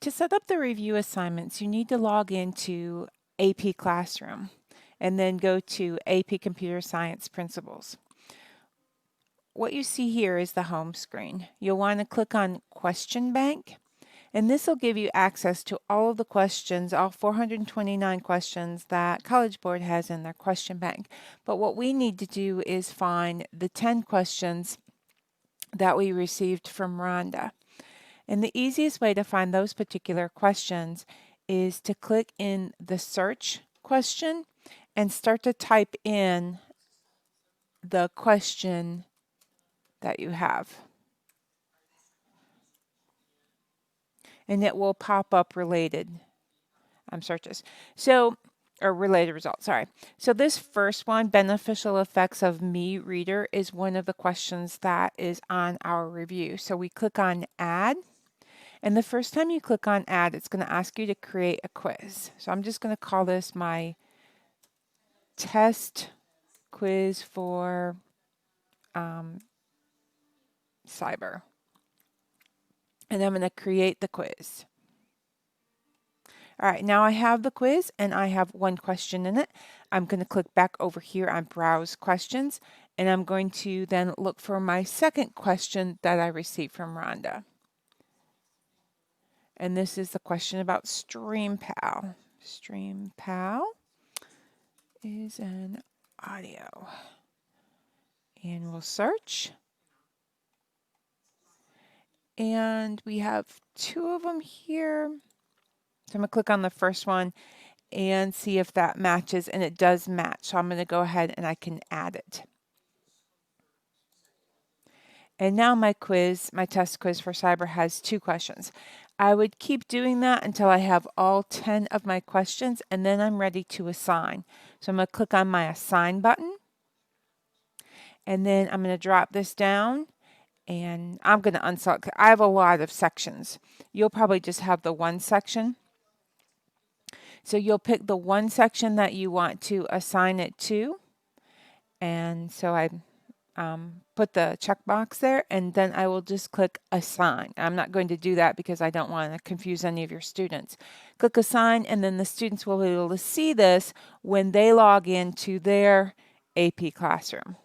To set up the review assignments, you need to log into AP Classroom and then go to AP Computer Science Principles. What you see here is the home screen. You'll want to click on Question Bank, and this will give you access to all of the questions, all 429 questions that College Board has in their question bank. But what we need to do is find the 10 questions that we received from Rhonda. And the easiest way to find those particular questions is to click in the search question and start to type in the question that you have. And it will pop up related searches. Or related results, sorry. So this first one, beneficial effects of me reader, is one of the questions that is on our review. So we click on add. And the first time you click on add, it's going to ask you to create a quiz. So I'm just going to call this my test quiz for cyber. And I'm going to create the quiz. All right, now I have the quiz and I have one question in it. I'm going to click back over here on Browse Questions, and I'm going to then look for my second question that I received from Rhonda. And this is the question about StreamPal. StreamPal is an audio. And we'll search. And we have two of them here. So I'm going to click on the first one and see if that matches, and it does match. So I'm going to go ahead and I can add it. And now my quiz, my test quiz for cyber, has 2 questions. I would keep doing that until I have all 10 of my questions, and then I'm ready to assign. So I'm going to click on my assign button, and then I'm going to drop this down, and I'm going to unselect. I have a lot of sections. You'll probably just have the one section. So you'll pick the one section that you want to assign it to. And so I put the checkbox there, and then I will just click assign. I'm not going to do that because I don't want to confuse any of your students. Click assign, and then the students will be able to see this when they log into their AP Classroom.